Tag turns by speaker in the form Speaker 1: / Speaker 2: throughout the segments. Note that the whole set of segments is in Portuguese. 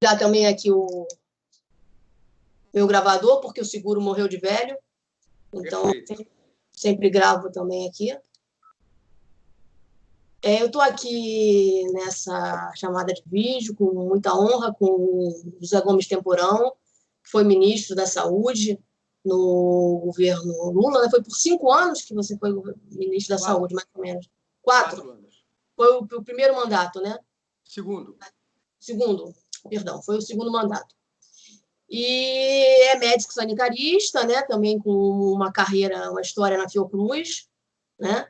Speaker 1: Já também aqui o meu gravador, porque o seguro morreu de velho. Então, sempre gravo também aqui. Eu estou aqui nessa chamada de vídeo com muita honra com o José Gomes Temporão, que foi ministro da Saúde no governo Lula, né? Foi por 5 anos que você foi ministro da Saúde, mais ou menos. 4 anos. Foi o primeiro mandato, né?
Speaker 2: Segundo,
Speaker 1: perdão, foi o segundo mandato. E é médico sanitarista, né? Também com uma carreira, uma história na Fiocruz, né?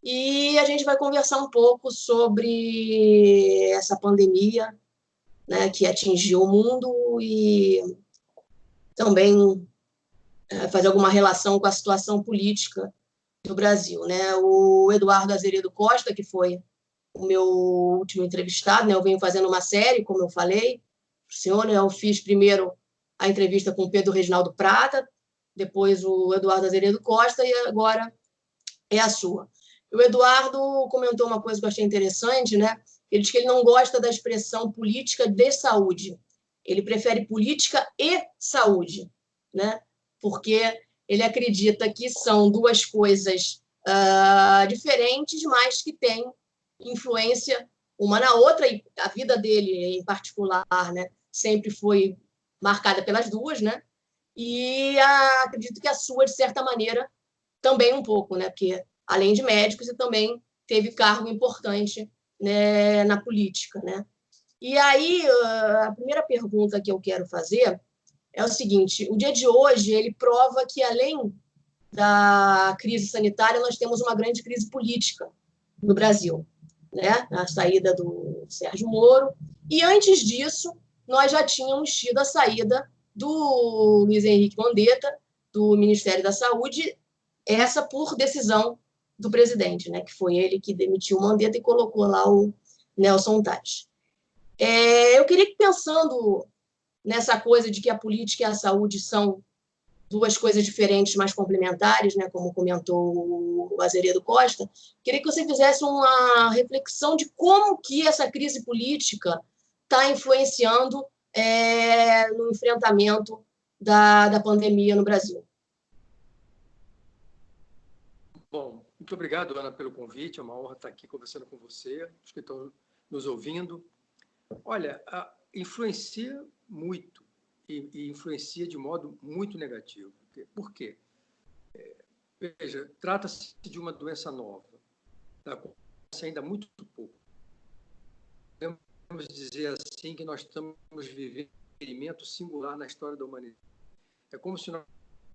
Speaker 1: E a gente vai conversar um pouco sobre essa pandemia, né, que atingiu o mundo e também fazer alguma relação com a situação política do Brasil, né? O Eduardo Azeredo Costa, que foi o meu último entrevistado, né? Eu venho fazendo uma série, como eu falei para o senhor, né? Eu fiz primeiro a entrevista com o Pedro Reginaldo Prata, depois o Eduardo Azeredo Costa e agora é a sua. O Eduardo comentou uma coisa que eu achei interessante, né? Ele diz que ele não gosta da expressão política de saúde. Ele prefere política e saúde, né? Porque ele acredita que são duas coisas diferentes, mas que têm influência uma na outra, e a vida dele, em particular, né, sempre foi marcada pelas duas, né? E acredito que a sua, de certa maneira, também um pouco, né? Porque, além de médico, você também teve cargo importante, né, na política, né? E aí, a primeira pergunta que eu quero fazer é o seguinte: o dia de hoje ele prova que, além da crise sanitária, nós temos uma grande crise política no Brasil, né? A saída do Sérgio Moro. E, antes disso, nós já tínhamos tido a saída do Luiz Henrique Mandetta, do Ministério da Saúde, essa por decisão do presidente, né? Que foi ele que demitiu o Mandetta e colocou lá o Nelson Tais. Eu queria que, pensando nessa coisa de que a política e a saúde são duas coisas diferentes, mas complementares, né, como comentou o Azeredo Costa, queria que você fizesse uma reflexão de como que essa crise política está influenciando no enfrentamento da pandemia no Brasil.
Speaker 2: Bom, muito obrigado, Ana, pelo convite. É uma honra estar aqui conversando com você, os que estão nos ouvindo. Olha, influencia muito e influencia de modo muito negativo. Por quê? Veja, trata-se de uma doença nova, da qual se ainda muito pouco. Podemos dizer assim que nós estamos vivendo um experimento singular na história da humanidade. É como se nós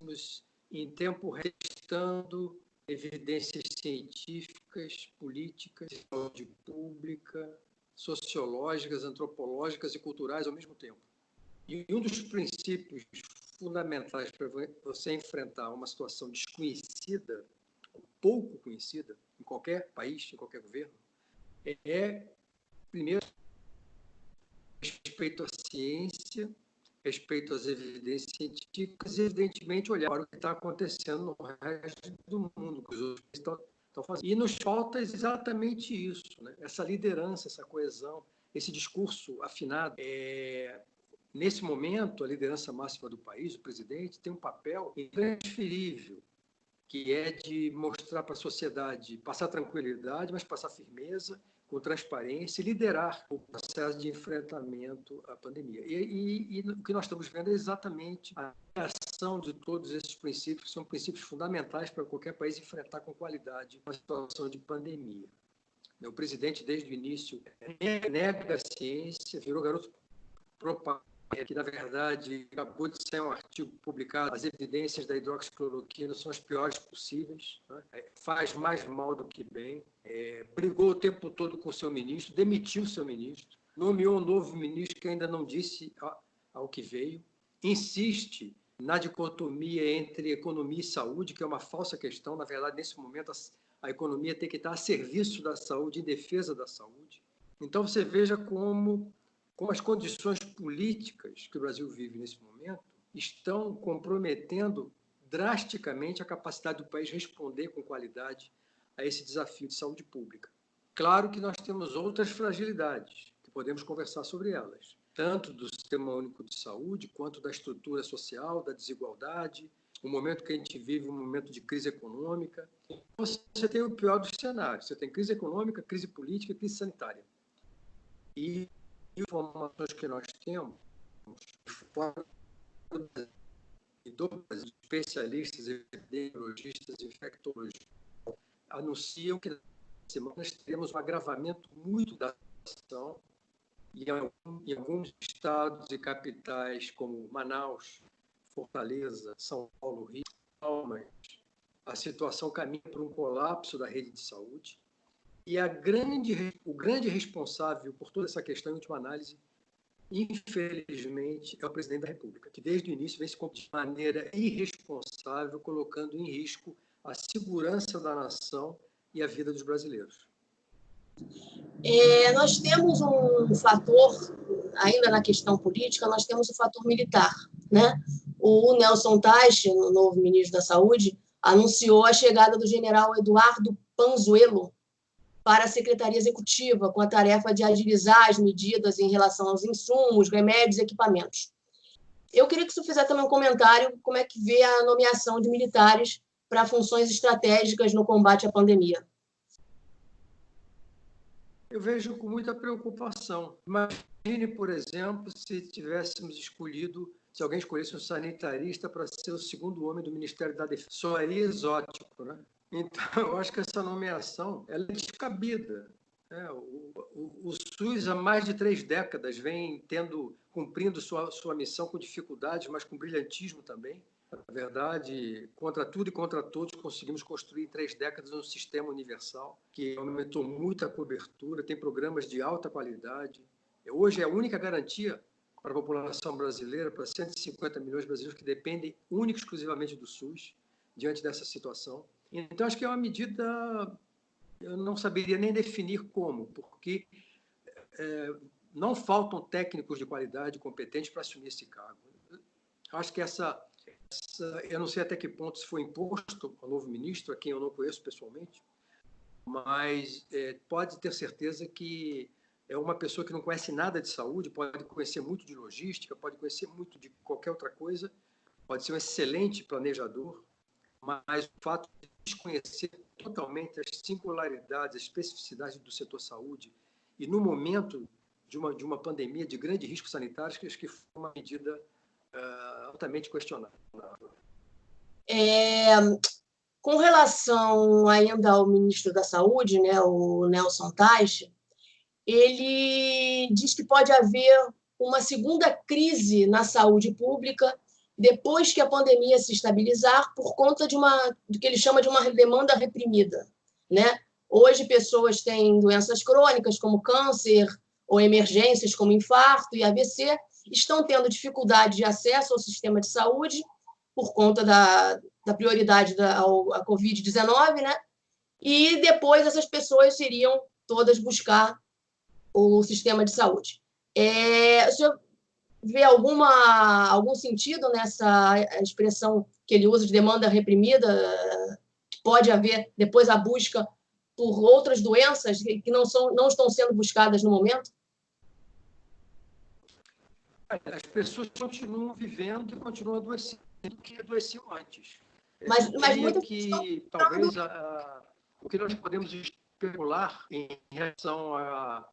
Speaker 2: estivéssemos em tempo restando evidências científicas, políticas, de saúde pública, sociológicas, antropológicas e culturais ao mesmo tempo. E um dos princípios fundamentais para você enfrentar uma situação desconhecida, pouco conhecida, em qualquer país, em qualquer governo, é, primeiro, respeito à ciência, respeito às evidências científicas e, evidentemente, olhar para o que está acontecendo no resto do mundo, que os outros estão fazendo. E nos falta exatamente isso, né? Essa liderança, essa coesão, esse discurso afinado. Nesse momento, a liderança máxima do país, o presidente, tem um papel intransferível, que é de mostrar para a sociedade, passar tranquilidade, mas passar firmeza, com transparência e liderar o processo de enfrentamento à pandemia. E o que nós estamos vendo é exatamente a ação de todos esses princípios, que são princípios fundamentais para qualquer país enfrentar com qualidade uma situação de pandemia. O presidente, desde o início, nega a ciência, virou garoto propaganda, que, na verdade, acabou de sair um artigo publicado, as evidências da hidroxicloroquina são as piores possíveis, né? Faz mais mal do que bem, brigou o tempo todo com o seu ministro, demitiu o seu ministro, nomeou um novo ministro que ainda não disse ao que veio, insiste na dicotomia entre economia e saúde, que é uma falsa questão. Na verdade, nesse momento, a economia tem que estar a serviço da saúde, em defesa da saúde. Então, você veja como as condições políticas que o Brasil vive nesse momento estão comprometendo drasticamente a capacidade do país responder com qualidade a esse desafio de saúde pública. Claro que nós temos outras fragilidades, que podemos conversar sobre elas, tanto do Sistema Único de Saúde, quanto da estrutura social, da desigualdade, o momento que a gente vive, um momento de crise econômica. Você tem o pior dos cenários. Você tem crise econômica, crise política, crise sanitária. E informações que nós temos, fora e dos especialistas, epidemiologistas, infectologistas, anunciam que nas semanas teremos um agravamento muito da situação e em alguns estados e capitais como Manaus, Fortaleza, São Paulo, Rio, Palmas, a situação caminha para um colapso da rede de saúde. E o grande responsável por toda essa questão, em última análise, infelizmente, é o presidente da República, que desde o início vem se comportando de maneira irresponsável, colocando em risco a segurança da nação e a vida dos brasileiros.
Speaker 1: Nós temos um fator, ainda na questão política, nós temos o fator militar, né? O Nelson Teich, o novo ministro da Saúde, anunciou a chegada do general Eduardo Pazuello para a Secretaria Executiva, com a tarefa de agilizar as medidas em relação aos insumos, remédios e equipamentos. Eu queria que você fizesse também um comentário como é que vê a nomeação de militares para funções estratégicas no combate à pandemia.
Speaker 2: Eu vejo com muita preocupação. Imagine, por exemplo, se tivéssemos escolhido, se alguém escolhesse um sanitarista para ser o segundo homem do Ministério da Defesa. Soaria exótico, né? Então, eu acho que essa nomeação ela é descabida. O SUS, há mais de 3 décadas, vem cumprindo sua missão com dificuldades, mas com brilhantismo também. Na verdade, contra tudo e contra todos, conseguimos construir em 3 décadas um sistema universal que aumentou muito a cobertura, tem programas de alta qualidade. Hoje é a única garantia para a população brasileira, para 150 milhões de brasileiros que dependem única e exclusivamente do SUS, diante dessa situação. Então, acho que é uma medida, eu não saberia nem definir como, porque não faltam técnicos de qualidade competentes para assumir esse cargo. Acho que eu não sei até que ponto isso foi imposto ao novo ministro, a quem eu não conheço pessoalmente, mas pode ter certeza que é uma pessoa que não conhece nada de saúde, pode conhecer muito de logística, pode conhecer muito de qualquer outra coisa, pode ser um excelente planejador, mas o fato de desconhecer totalmente as singularidades, as especificidades do setor saúde, e no momento de uma pandemia de grande risco sanitário, acho que foi uma medida altamente questionável.
Speaker 1: Com relação ainda ao ministro da Saúde, né, o Nelson Teich, ele diz que pode haver uma segunda crise na saúde pública depois que a pandemia se estabilizar por conta do que ele chama de uma demanda reprimida, né? Hoje, pessoas têm doenças crônicas, como câncer, ou emergências, como infarto e AVC, estão tendo dificuldade de acesso ao sistema de saúde por conta da prioridade à Covid-19, né? E depois essas pessoas iriam todas buscar o sistema de saúde. O senhor vê algum sentido nessa expressão que ele usa de demanda reprimida, que pode haver depois a busca por outras doenças que não estão sendo buscadas no momento?
Speaker 2: As pessoas continuam vivendo e continuam adoecendo do que adoeciam antes.
Speaker 1: Mas muitas
Speaker 2: que talvez o que nós podemos especular em relação a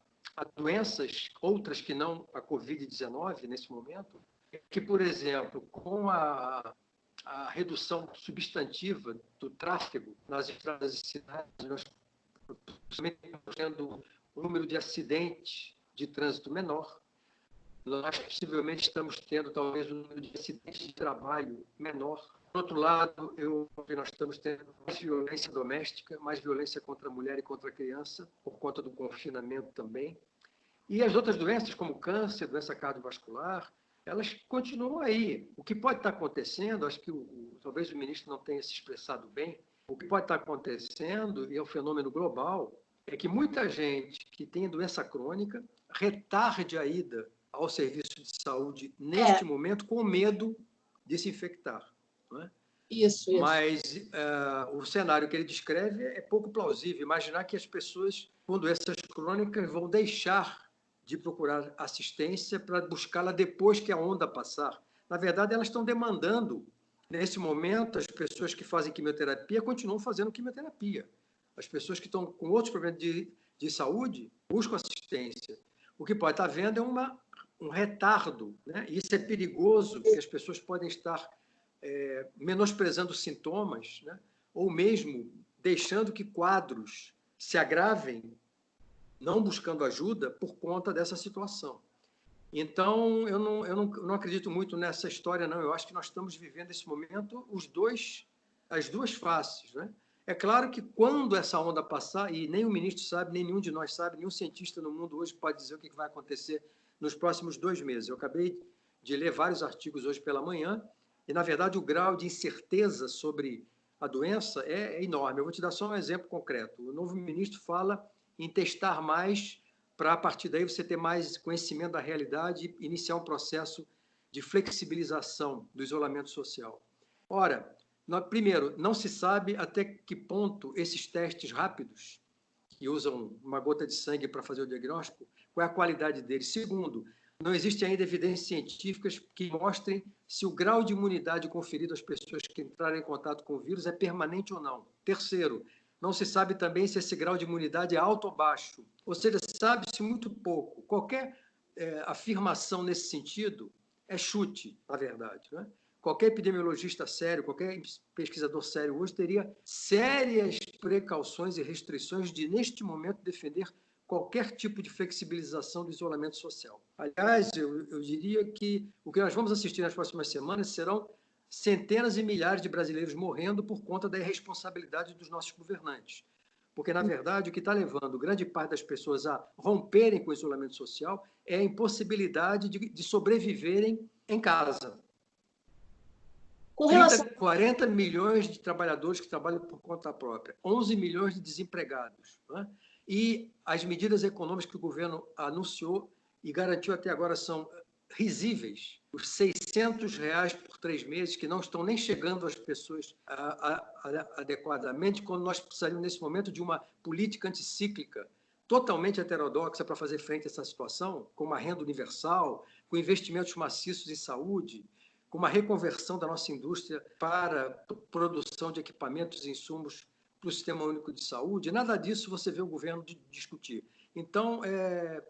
Speaker 2: doenças, outras que não a Covid-19 nesse momento, é que, por exemplo, com a redução substantiva do tráfego nas estradas e cidades, nós estamos tendo um número de acidentes de trânsito menor. Nós possivelmente estamos tendo talvez um número de acidentes de trabalho menor. Por outro lado, nós estamos tendo mais violência doméstica, mais violência contra a mulher e contra a criança, por conta do confinamento também. E as outras doenças, como câncer, doença cardiovascular, elas continuam aí. O que pode estar acontecendo, acho que talvez o ministro não tenha se expressado bem, o que pode estar acontecendo, e é um fenômeno global, é que muita gente que tem doença crônica retarde a ida ao serviço de saúde neste momento com medo de se infectar. Não é?
Speaker 1: Isso.
Speaker 2: Mas o cenário que ele descreve é pouco plausível. Imaginar que as pessoas com doenças crônicas vão deixar de procurar assistência para buscá-la depois que a onda passar. Na verdade, elas estão demandando, nesse momento, as pessoas que fazem quimioterapia continuam fazendo quimioterapia. As pessoas que estão com outros problemas de saúde buscam assistência. O que pode estar havendo é um retardo, né? E isso é perigoso, porque as pessoas podem estar menosprezando os sintomas, né? Ou mesmo deixando que quadros se agravem, não buscando ajuda por conta dessa situação. Então, eu não acredito muito nessa história, não. Eu acho que nós estamos vivendo, nesse momento, as duas faces, né? É claro que quando essa onda passar, e nem o ministro sabe, nem nenhum de nós sabe, nenhum cientista no mundo hoje pode dizer o que vai acontecer nos próximos 2 meses. Eu acabei de ler vários artigos hoje pela manhã, e, na verdade, o grau de incerteza sobre a doença é enorme. Eu vou te dar só um exemplo concreto. O novo ministro fala em testar mais para, a partir daí, você ter mais conhecimento da realidade e iniciar um processo de flexibilização do isolamento social. Ora, primeiro, não se sabe até que ponto esses testes rápidos, que usam uma gota de sangue para fazer o diagnóstico, qual é a qualidade deles. Segundo, não existe ainda evidências científicas que mostrem se o grau de imunidade conferido às pessoas que entrarem em contato com o vírus é permanente ou não. Terceiro, não se sabe também se esse grau de imunidade é alto ou baixo. Ou seja, sabe-se muito pouco. Qualquer afirmação nesse sentido é chute, na verdade, né? Qualquer epidemiologista sério, qualquer pesquisador sério hoje teria sérias precauções e restrições de, neste momento, defender qualquer tipo de flexibilização do isolamento social. Aliás, eu diria que o que nós vamos assistir nas próximas semanas serão centenas e milhares de brasileiros morrendo por conta da irresponsabilidade dos nossos governantes. Porque, na verdade, o que está levando grande parte das pessoas a romperem com o isolamento social é a impossibilidade de sobreviverem em casa. 40 milhões de trabalhadores que trabalham por conta própria, 11 milhões de desempregados, né? E as medidas econômicas que o governo anunciou e garantiu até agora são risíveis. Os R$600 por 3 meses, que não estão nem chegando às pessoas adequadamente, quando nós precisaríamos, nesse momento, de uma política anticíclica totalmente heterodoxa para fazer frente a essa situação, com uma renda universal, com investimentos maciços em saúde, com uma reconversão da nossa indústria para produção de equipamentos e insumos para o Sistema Único de Saúde. Nada disso você vê o governo discutir. Então, é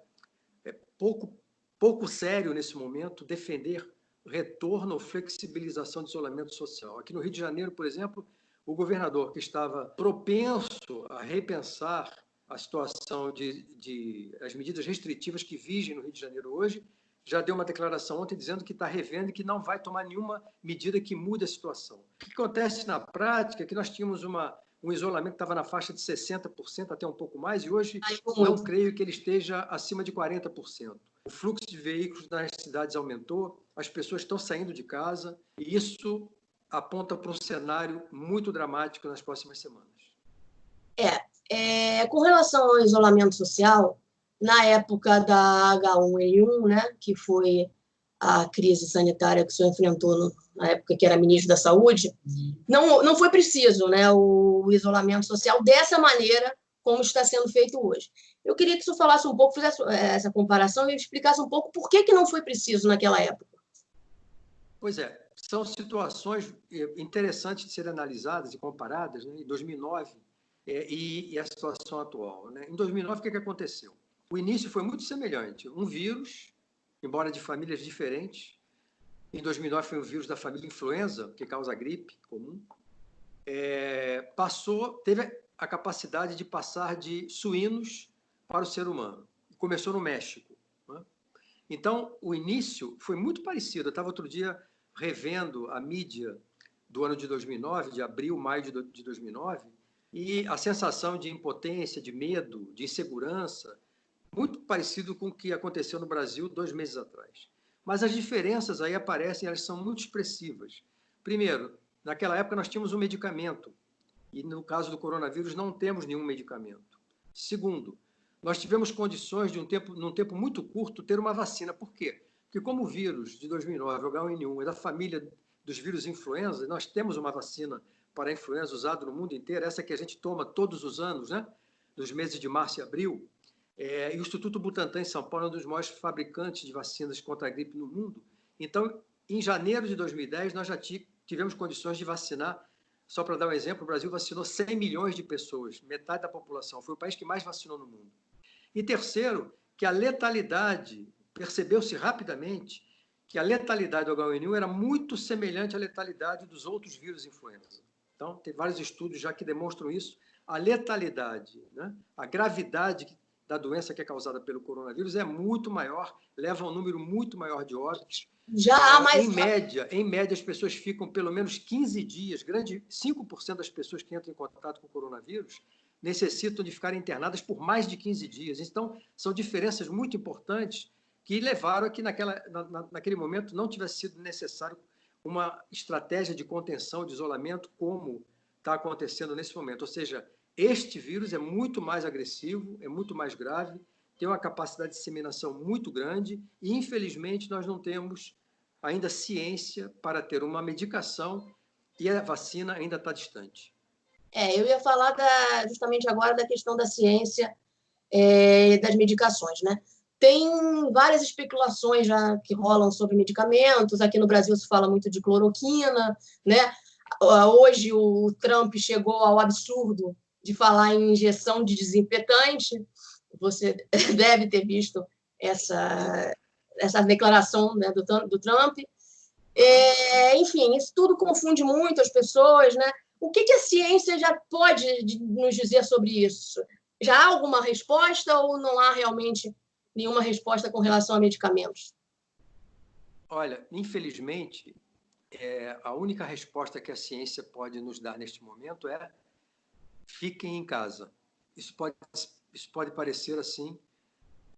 Speaker 2: pouco sério, nesse momento, defender retorno ou flexibilização do isolamento social. Aqui no Rio de Janeiro, por exemplo, o governador, que estava propenso a repensar a situação as medidas restritivas que vigem no Rio de Janeiro hoje, já deu uma declaração ontem dizendo que está revendo e que não vai tomar nenhuma medida que mude a situação. O que acontece na prática é que nós tínhamos um isolamento que estava na faixa de 60%, até um pouco mais, e hoje não creio que ele esteja acima de 40%. O fluxo de veículos nas cidades aumentou, as pessoas estão saindo de casa, e isso aponta para um cenário muito dramático nas próximas semanas.
Speaker 1: Com relação ao isolamento social, na época da H1N1, né, que foi a crise sanitária que o senhor enfrentou na época que era ministro da Saúde, não foi preciso, né, o isolamento social dessa maneira como está sendo feito hoje. Eu queria que o senhor falasse um pouco, fizesse essa comparação e explicasse um pouco por que não foi preciso naquela época.
Speaker 2: Pois é, são situações interessantes de serem analisadas e comparadas, né, em 2009 e a situação atual, né? Em 2009, o que aconteceu? O início foi muito semelhante. Um vírus, embora de famílias diferentes. Em 2009 foi o vírus da família influenza, que causa gripe comum. Teve a capacidade de passar de suínos para o ser humano. Começou no México, né? Então, o início foi muito parecido. Eu estava outro dia revendo a mídia do ano de 2009, de abril, maio de 2009, e a sensação de impotência, de medo, de insegurança, muito parecido com o que aconteceu no Brasil 2 meses atrás. Mas as diferenças aí aparecem, elas são muito expressivas. Primeiro, naquela época nós tínhamos um medicamento, e no caso do coronavírus não temos nenhum medicamento. Segundo, nós tivemos condições de num tempo muito curto, ter uma vacina. Por quê? Porque como o vírus de 2009, o H1N1, é da família dos vírus influenza, nós temos uma vacina para a influenza usada no mundo inteiro, essa que a gente toma todos os anos, né? Nos meses de março e abril. E o Instituto Butantan, em São Paulo, é um dos maiores fabricantes de vacinas contra a gripe no mundo. Então, em janeiro de 2010, nós já tivemos condições de vacinar. Só para dar um exemplo, o Brasil vacinou 100 milhões de pessoas, metade da população. Foi o país que mais vacinou no mundo. E terceiro, que a letalidade, percebeu-se rapidamente que a letalidade do H1N1 era muito semelhante à letalidade dos outros vírus influenza. Então, tem vários estudos já que demonstram isso. A letalidade, né? A gravidade da doença que é causada pelo coronavírus é muito maior, leva a um número muito maior de óbitos.
Speaker 1: Já há mais...
Speaker 2: Em média, as pessoas ficam pelo menos 15 dias, 5% das pessoas que entram em contato com o coronavírus necessitam de ficar internadas por mais de 15 dias. Então, são diferenças muito importantes que levaram a que naquele momento não tivesse sido necessário uma estratégia de contenção, de isolamento, como está acontecendo nesse momento. Ou seja, este vírus é muito mais agressivo, é muito mais grave, tem uma capacidade de disseminação muito grande e, infelizmente, nós não temos ainda ciência para ter uma medicação e a vacina ainda está distante.
Speaker 1: Eu ia falar justamente agora da questão da ciência das medicações, né? Tem várias especulações já que rolam sobre medicamentos. Aqui no Brasil se fala muito de cloroquina, né? Hoje o Trump chegou ao absurdo de falar em injeção de desinfetante. Você deve ter visto essa declaração, né, do Trump. Enfim, isso tudo confunde muito as pessoas, né? O que a ciência já pode nos dizer sobre isso? Já há alguma resposta ou não há realmente nenhuma resposta com relação a medicamentos?
Speaker 2: Olha, infelizmente, a única resposta que a ciência pode nos dar neste momento é: fiquem em casa. Isso pode parecer assim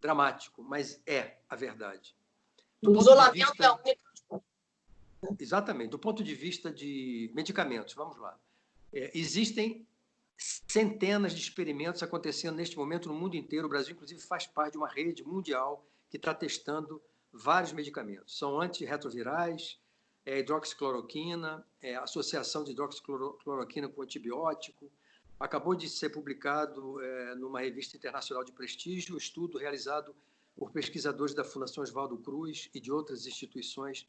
Speaker 2: dramático, mas é a verdade.
Speaker 1: O isolamento é a única resposta.
Speaker 2: Exatamente. Do ponto de vista de medicamentos, vamos lá. Existem centenas de experimentos acontecendo neste momento no mundo inteiro. O Brasil, inclusive, faz parte de uma rede mundial que está testando vários medicamentos. São antirretrovirais, hidroxicloroquina, associação de hidroxicloroquina com antibiótico. Acabou de ser publicado numa revista internacional de prestígio um estudo realizado por pesquisadores da Fundação Oswaldo Cruz e de outras instituições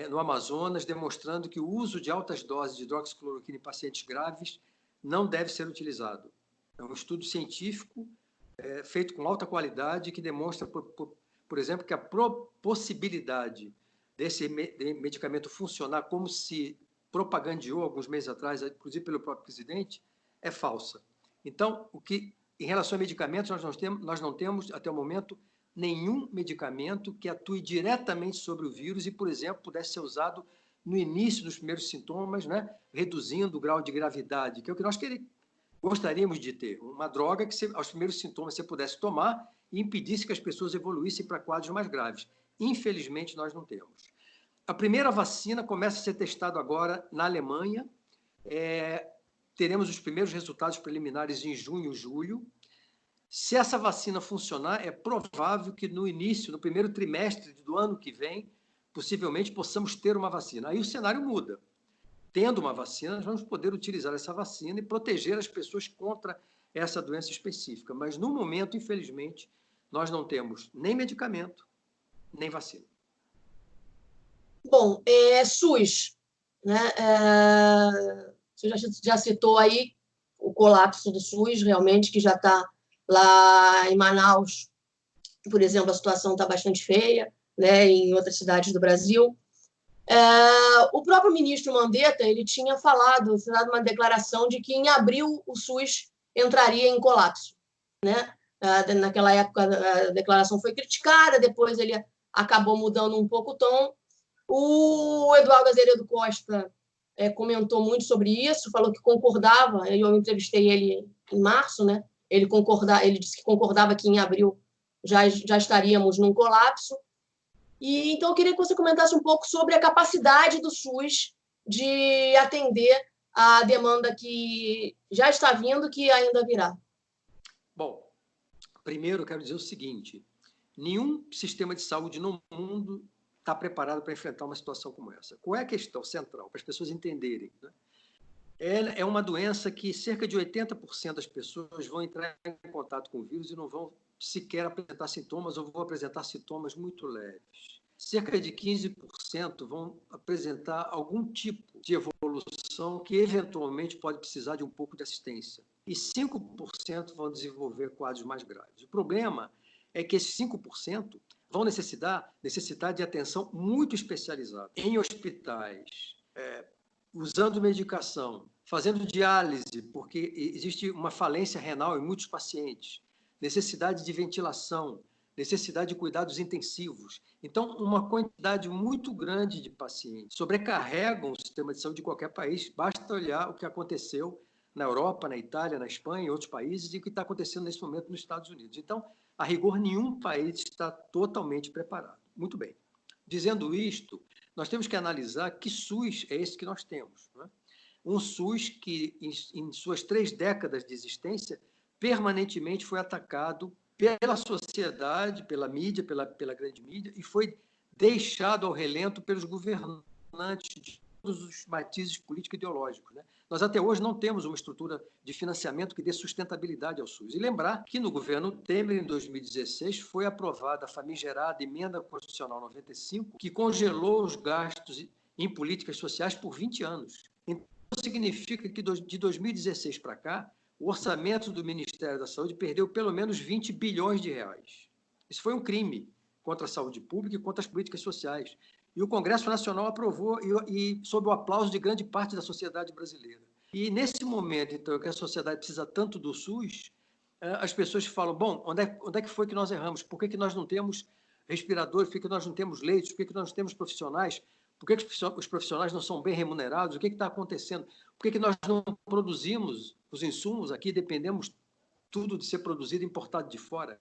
Speaker 2: no Amazonas, demonstrando que o uso de altas doses de hidroxicloroquina em pacientes graves não deve ser utilizado. É um estudo científico feito com alta qualidade que demonstra, por exemplo, que a possibilidade desse medicamento funcionar como se propagandeou alguns meses atrás, inclusive pelo próprio presidente, é falsa. Então, em relação a medicamentos, nós não temos, até o momento, nenhum medicamento que atue diretamente sobre o vírus e, por exemplo, pudesse ser usado no início dos primeiros sintomas, né, reduzindo o grau de gravidade, que é o que nós gostaríamos de ter. Uma droga que, aos primeiros sintomas, você pudesse tomar e impedisse que as pessoas evoluíssem para quadros mais graves. Infelizmente, nós não temos. A primeira vacina começa a ser testada agora na Alemanha. Teremos os primeiros resultados preliminares em junho, julho. Se essa vacina funcionar, é provável que no primeiro trimestre do ano que vem, possivelmente possamos ter uma vacina. Aí o cenário muda. Tendo uma vacina, nós vamos poder utilizar essa vacina e proteger as pessoas contra essa doença específica. Mas, no momento, infelizmente, nós não temos nem medicamento, nem vacina.
Speaker 1: Bom, SUS, né? Você já citou aí o colapso do SUS, realmente, que já está lá em Manaus, por exemplo, a situação está bastante feia, né, em outras cidades do Brasil. O próprio ministro Mandetta, ele tinha dado uma declaração de que em abril o SUS entraria em colapso, né? Naquela época a declaração foi criticada, depois ele acabou mudando um pouco o tom. O Eduardo Azeredo Costa comentou muito sobre isso, falou que concordava, eu entrevistei ele em março, né? Ele disse que concordava que em abril já estaríamos num colapso. E então eu queria que você comentasse um pouco sobre a capacidade do SUS de atender a demanda que já está vindo, que ainda virá.
Speaker 2: Bom, primeiro eu quero dizer o seguinte: nenhum sistema de saúde no mundo está preparado para enfrentar uma situação como essa. Qual é a questão central, para as pessoas entenderem, né? Uma doença que cerca de 80% das pessoas vão entrar em contato com o vírus e não vão sequer apresentar sintomas ou vão apresentar sintomas muito leves. Cerca de 15% vão apresentar algum tipo de evolução que, eventualmente, pode precisar de um pouco de assistência. E 5% vão desenvolver quadros mais graves. O problema é que esses 5% vão necessitar de atenção muito especializada em hospitais, usando medicação, fazendo diálise, porque existe uma falência renal em muitos pacientes, necessidade de ventilação, necessidade de cuidados intensivos. Então, uma quantidade muito grande de pacientes sobrecarregam o sistema de saúde de qualquer país. Basta olhar o que aconteceu na Europa, na Itália, na Espanha, em outros países, e o que está acontecendo nesse momento nos Estados Unidos. Então, a rigor, nenhum país está totalmente preparado. Muito bem. Dizendo isto, nós temos que analisar que SUS é esse que nós temos, né? Um SUS que, em suas 3 décadas de existência, permanentemente foi atacado pela sociedade, pela mídia, pela grande mídia, e foi deixado ao relento pelos governantes de todos os matizes político-ideológicos, né? Nós até hoje não temos uma estrutura de financiamento que dê sustentabilidade ao SUS. E lembrar que no governo Temer, em 2016, foi aprovada a famigerada Emenda Constitucional 95, que congelou os gastos em políticas sociais por 20 anos. Então, significa que de 2016 para cá, o orçamento do Ministério da Saúde perdeu pelo menos 20 bilhões de reais. Isso foi um crime contra a saúde pública e contra as políticas sociais. E o Congresso Nacional aprovou, e sob o aplauso de grande parte da sociedade brasileira. E nesse momento, então, que a sociedade precisa tanto do SUS, as pessoas falam, bom, onde é que foi que nós erramos? Por que nós não temos respiradores? Por que nós não temos leitos? Por que nós não temos profissionais? Por que os profissionais não são bem remunerados? O que está acontecendo? Por que nós não produzimos os insumos aqui? Dependemos tudo de ser produzido e importado de fora.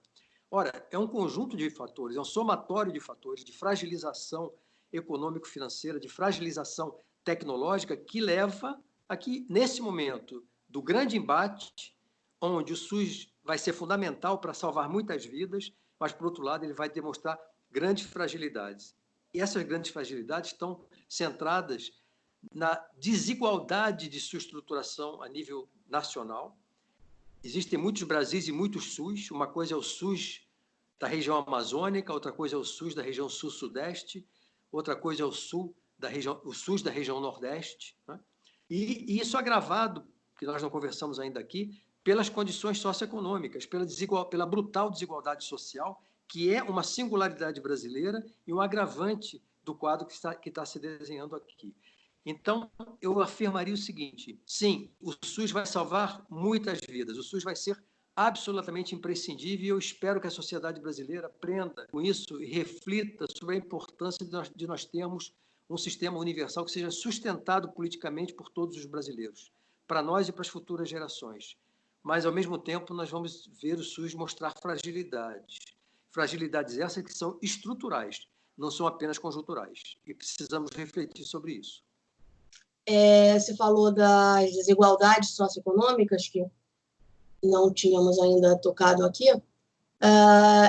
Speaker 2: Ora, é um conjunto de fatores, é um somatório de fatores, de fragilização econômico-financeira, de fragilização tecnológica, que leva a que, nesse momento do grande embate, onde o SUS vai ser fundamental para salvar muitas vidas, mas, por outro lado, ele vai demonstrar grandes fragilidades. E essas grandes fragilidades estão centradas na desigualdade de sua estruturação a nível nacional. Existem muitos Brasis e muitos SUS. Uma coisa é o SUS da região amazônica, outra coisa é o SUS da região sul-sudeste, outra coisa é o SUS da região nordeste, né? E isso agravado, que nós não conversamos ainda aqui, pelas condições socioeconômicas, pela brutal desigualdade social, que é uma singularidade brasileira e um agravante do quadro que está se desenhando aqui. Então, eu afirmaria o seguinte: sim, o SUS vai salvar muitas vidas, o SUS vai ser absolutamente imprescindível, e eu espero que a sociedade brasileira aprenda com isso e reflita sobre a importância de nós termos um sistema universal que seja sustentado politicamente por todos os brasileiros, para nós e para as futuras gerações. Mas, ao mesmo tempo, nós vamos ver o SUS mostrar fragilidades. Fragilidades essas que são estruturais, não são apenas conjunturais. E precisamos refletir sobre isso.
Speaker 1: Você falou das desigualdades socioeconômicas, que não tínhamos ainda tocado aqui.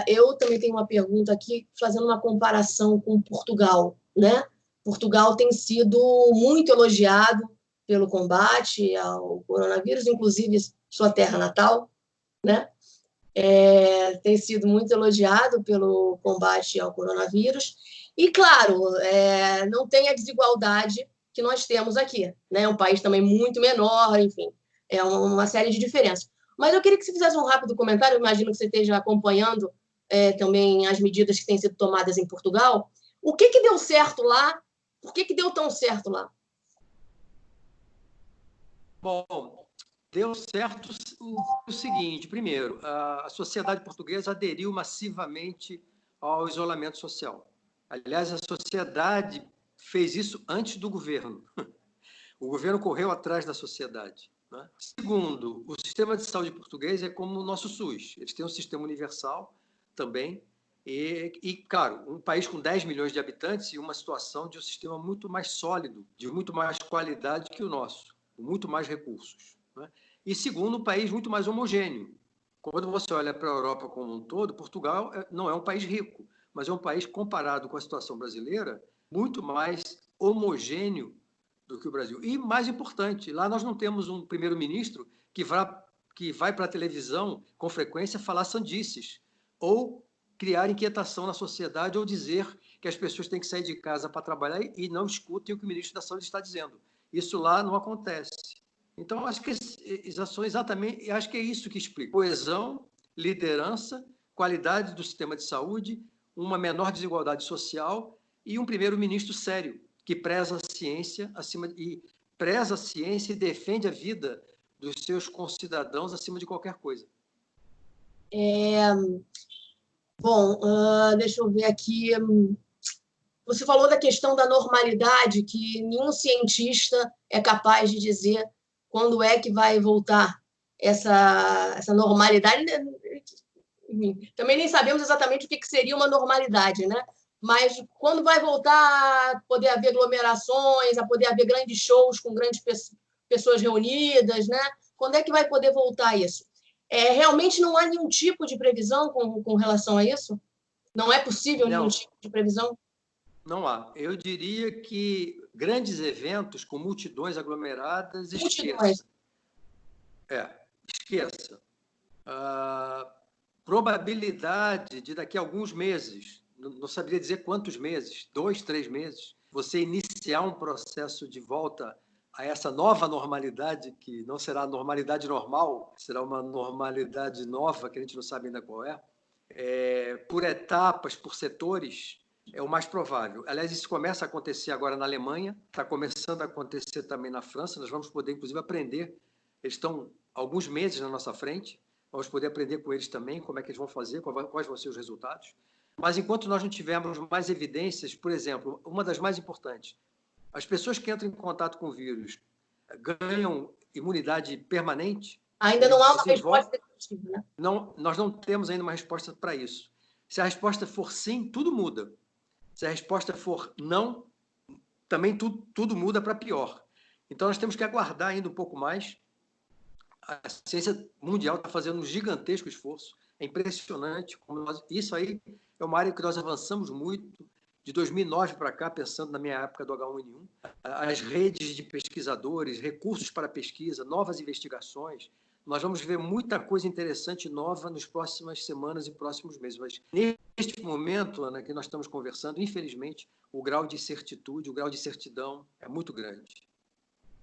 Speaker 1: Eu também tenho uma pergunta aqui, fazendo uma comparação com Portugal, né? Portugal tem sido muito elogiado pelo combate ao coronavírus, inclusive sua terra natal, né? Tem sido muito elogiado pelo combate ao coronavírus. E, claro, não tem a desigualdade que nós temos aqui, né? É um país também muito menor, enfim, é uma série de diferenças. Mas eu queria que você fizesse um rápido comentário, eu imagino que você esteja acompanhando também as medidas que têm sido tomadas em Portugal. O que deu certo lá? Por que deu tão certo lá?
Speaker 2: Bom, deu certo o seguinte: primeiro, a sociedade portuguesa aderiu massivamente ao isolamento social. Aliás, a sociedade fez isso antes do governo. O governo correu atrás da sociedade, né? Segundo, o sistema de saúde português é como o nosso SUS. Eles têm um sistema universal também. E, claro, um país com 10 milhões de habitantes e uma situação de um sistema muito mais sólido, de muito mais qualidade que o nosso, com muito mais recursos, né? E, segundo, um país muito mais homogêneo. Quando você olha para a Europa como um todo, Portugal não é um país rico, mas é um país, comparado com a situação brasileira, muito mais homogêneo do que o Brasil. E, mais importante, lá nós não temos um primeiro-ministro que vai para a televisão com frequência falar sandices. ou criar inquietação na sociedade ou dizer que as pessoas têm que sair de casa para trabalhar e não escutem o que o ministro da Saúde está dizendo. Isso lá não acontece. Então, acho que são exatamente, acho que é isso que explica. Coesão, liderança, qualidade do sistema de saúde, uma menor desigualdade social e um primeiro-ministro sério, que preza a ciência e defende a vida dos seus concidadãos acima de qualquer coisa.
Speaker 1: Bom, deixa eu ver aqui. Você falou da questão da normalidade, que nenhum cientista é capaz de dizer quando é que vai voltar essa normalidade. Também nem sabemos exatamente o que seria uma normalidade, né? Mas quando vai voltar a poder haver aglomerações, a poder haver grandes shows com grandes pessoas reunidas, né? Quando é que vai poder voltar isso? Realmente não há nenhum tipo de previsão com relação a isso? Não é possível nenhum tipo de previsão?
Speaker 2: Não há. Eu diria que grandes eventos com multidões aglomeradas, esqueça. Esqueça. Probabilidade de daqui a alguns meses, não saberia dizer quantos meses, 2, 3 meses, você iniciar um processo de volta a essa nova normalidade, que não será a normalidade normal, será uma normalidade nova, que a gente não sabe ainda qual por etapas, por setores, é o mais provável. Aliás, isso começa a acontecer agora na Alemanha, está começando a acontecer também na França, nós vamos poder, inclusive, aprender. Eles estão alguns meses na nossa frente, vamos poder aprender com eles também como é que eles vão fazer, quais vão ser os resultados. Mas enquanto nós não tivermos mais evidências, por exemplo, uma das mais importantes, as pessoas que entram em contato com o vírus ganham imunidade permanente?
Speaker 1: Ainda não há uma resposta definitiva, né?
Speaker 2: Não, nós não temos ainda uma resposta para isso. Se a resposta for sim, tudo muda. Se a resposta for não, também tudo muda para pior. Então, nós temos que aguardar ainda um pouco mais. A ciência mundial está fazendo um gigantesco esforço. É impressionante. Isso aí é uma área que nós avançamos muito. De 2009 para cá, pensando na minha época do H1N1, as redes de pesquisadores, recursos para pesquisa, novas investigações. Nós vamos ver muita coisa interessante nova nas próximas semanas e próximos meses. Mas neste momento, Ana, que nós estamos conversando, infelizmente, o grau de certitude, o grau de certidão é muito grande.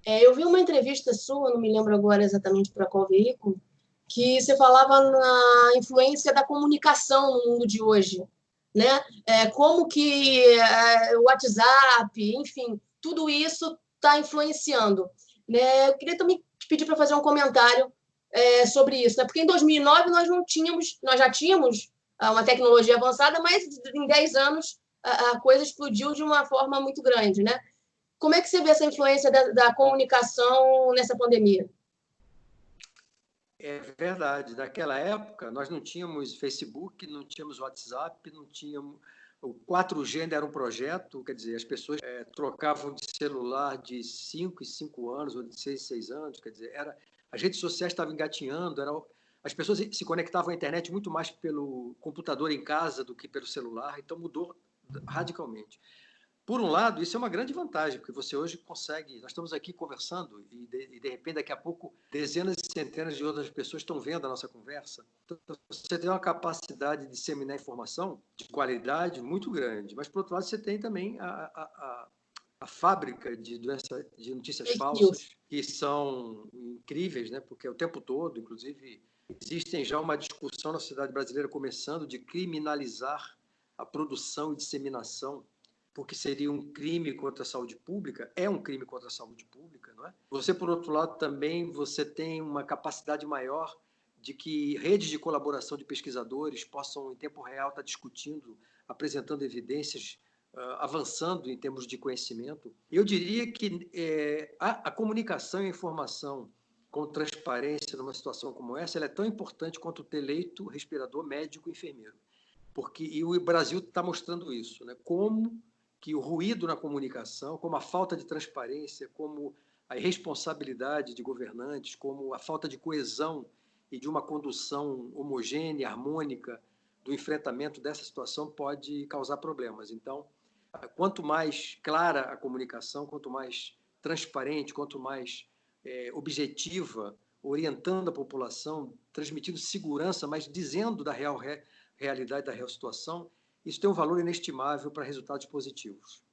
Speaker 1: Eu vi uma entrevista sua, não me lembro agora exatamente para qual veículo, que você falava na influência da comunicação no mundo de hoje, né? Como que o WhatsApp, enfim, tudo isso está influenciando. Né? Eu queria também te pedir para fazer um comentário sobre isso, né? Porque em 2009 nós já tínhamos uma tecnologia avançada, mas em 10 anos a coisa explodiu de uma forma muito grande, né? Como é que você vê essa influência da comunicação nessa pandemia?
Speaker 2: É verdade. Naquela época, nós não tínhamos Facebook, não tínhamos WhatsApp, não tínhamos... O 4G ainda era um projeto, quer dizer, as pessoas trocavam de celular de 5 em 5 anos, ou de 6 em 6 anos, quer dizer, as redes sociais estavam engatinhando, as pessoas se conectavam à internet muito mais pelo computador em casa do que pelo celular, então mudou radicalmente. Por um lado, isso é uma grande vantagem, porque você hoje consegue... Nós estamos aqui conversando e, de repente, daqui a pouco, dezenas e centenas de outras pessoas estão vendo a nossa conversa. Então, você tem uma capacidade de disseminar informação de qualidade muito grande. Mas, por outro lado, você tem também a fábrica de notícias falsas, que são incríveis, né? Porque o tempo todo, inclusive, existe já uma discussão na sociedade brasileira começando de criminalizar a produção e disseminação, porque seria um crime contra a saúde pública, é um crime contra a saúde pública, não é? Você, por outro lado, também você tem uma capacidade maior de que redes de colaboração de pesquisadores possam, em tempo real, estar discutindo, apresentando evidências, avançando em termos de conhecimento. Eu diria que a comunicação e a informação com transparência numa situação como essa, ela é tão importante quanto ter leito, respirador, médico e enfermeiro. E o Brasil está mostrando isso, né? Como que o ruído na comunicação, como a falta de transparência, como a irresponsabilidade de governantes, como a falta de coesão e de uma condução homogênea, harmônica do enfrentamento dessa situação pode causar problemas. Então, quanto mais clara a comunicação, quanto mais transparente, quanto mais orientada, orientando a população, transmitindo segurança, mas dizendo da realidade, da real situação, isso tem um valor inestimável para resultados positivos.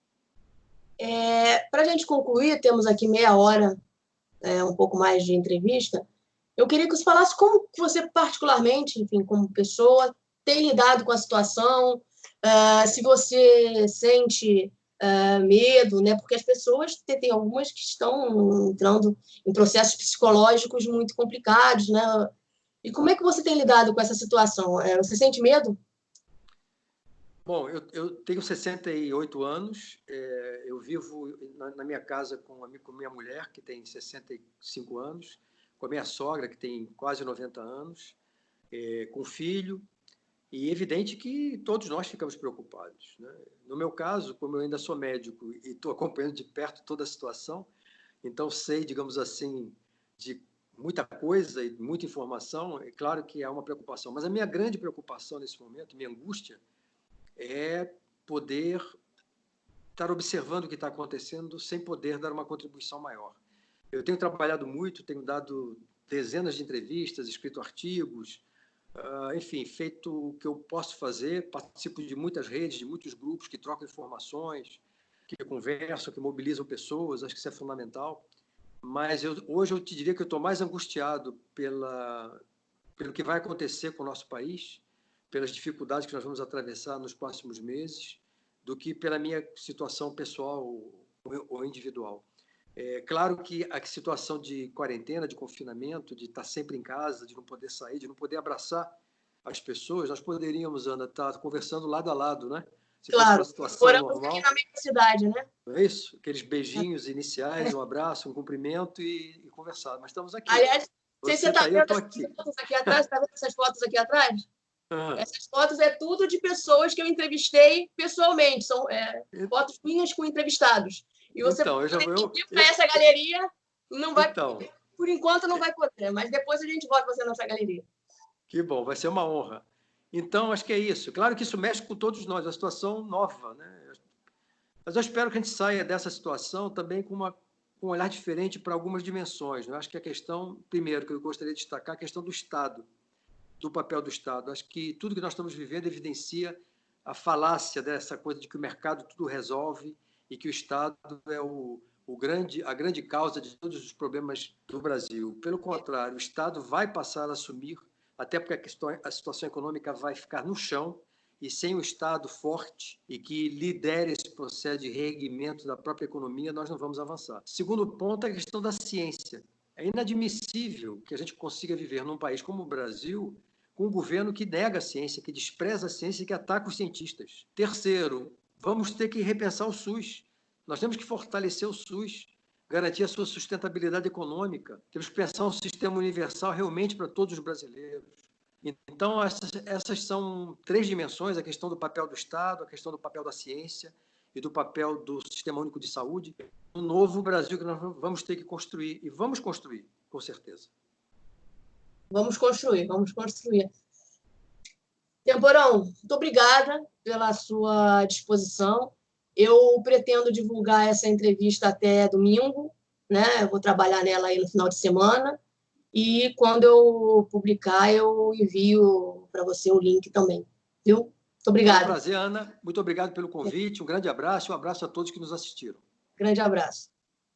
Speaker 1: Para a gente concluir, temos aqui meia hora, um pouco mais de entrevista. Eu queria que você falasse como você, particularmente, enfim, como pessoa, tem lidado com a situação, se você sente medo, né? Porque as pessoas tem algumas que estão entrando em processos psicológicos muito complicados, né? E como é que você tem lidado com essa situação? Você sente medo?
Speaker 2: Bom, eu tenho 68 anos, eu vivo na minha casa com minha mulher, que tem 65 anos, com a minha sogra, que tem quase 90 anos, com um filho, e é evidente que todos nós ficamos preocupados, né? No meu caso, como eu ainda sou médico e estou acompanhando de perto toda a situação, então sei, digamos assim, de muita coisa e muita informação, é claro que há uma preocupação, mas a minha grande preocupação nesse momento, minha angústia, é poder estar observando o que está acontecendo sem poder dar uma contribuição maior. Eu tenho trabalhado muito, tenho dado dezenas de entrevistas, escrito artigos, enfim, feito o que eu posso fazer, participo de muitas redes, de muitos grupos que trocam informações, que conversam, que mobilizam pessoas, acho que isso é fundamental. Mas hoje eu te diria que eu estou mais angustiado pelo que vai acontecer com o nosso país, pelas dificuldades que nós vamos atravessar nos próximos meses, do que pela minha situação pessoal ou individual. É claro que a situação de quarentena, de confinamento, de estar sempre em casa, de não poder sair, de não poder abraçar as pessoas, nós poderíamos, Ana, estar conversando lado a lado, né? Se fosse uma
Speaker 1: Claro,
Speaker 2: situação
Speaker 1: moramos
Speaker 2: normal.
Speaker 1: aqui na mesma cidade, né?
Speaker 2: Não é isso? Aqueles beijinhos iniciais, um abraço, um cumprimento e conversar. Mas estamos aqui.
Speaker 1: Aliás, não sei se você
Speaker 2: Você
Speaker 1: está
Speaker 2: está aí, eu
Speaker 1: vendo
Speaker 2: estou
Speaker 1: essas
Speaker 2: aqui.
Speaker 1: fotos aqui atrás. Está vendo essas fotos aqui atrás?
Speaker 2: Ah,
Speaker 1: Essas fotos é tudo de pessoas que eu entrevistei pessoalmente. São fotos minhas com entrevistados. E você
Speaker 2: então,
Speaker 1: pode ir para essa galeria, não vai,
Speaker 2: então,
Speaker 1: por enquanto não vai poder, mas depois a gente bota você nessa galeria.
Speaker 2: que bom, vai ser uma honra. Então, acho que é isso. Claro que isso mexe com todos nós, é uma situação nova, né? Mas eu espero que a gente saia dessa situação também com um olhar diferente para algumas dimensões. Eu acho que a questão, primeiro, que eu gostaria de destacar, é a questão do Estado, do papel do Estado. Acho que tudo que nós estamos vivendo evidencia a falácia dessa coisa de que o mercado tudo resolve e que o Estado é a grande causa de todos os problemas do Brasil. Pelo contrário, o Estado vai passar a assumir, até porque a situação econômica vai ficar no chão, e sem o Estado forte e que lidere esse processo de reerguimento da própria economia, nós não vamos avançar. Segundo ponto é a questão da ciência. É inadmissível que a gente consiga viver num país como o Brasil com um governo que nega a ciência, que despreza a ciência e que ataca os cientistas. Terceiro, vamos ter que repensar o SUS. Nós temos que fortalecer o SUS, garantir a sua sustentabilidade econômica. Temos que pensar um sistema universal realmente para todos os brasileiros. Então, essas são três dimensões: a questão do papel do Estado, a questão do papel da ciência e do papel do Sistema Único de Saúde. Um novo Brasil que nós vamos ter que construir, e vamos construir, com certeza.
Speaker 1: Vamos construir, vamos construir. Temporão, muito obrigada pela sua disposição. Eu pretendo divulgar essa entrevista até domingo, né? Eu vou trabalhar nela aí no final de semana. E quando eu publicar, eu envio para você o link também. Viu? Muito obrigada.
Speaker 2: Foi um prazer, Ana. Muito obrigado pelo convite. Um grande abraço e um abraço a todos que nos assistiram.
Speaker 1: Grande abraço.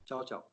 Speaker 2: Tchau, tchau.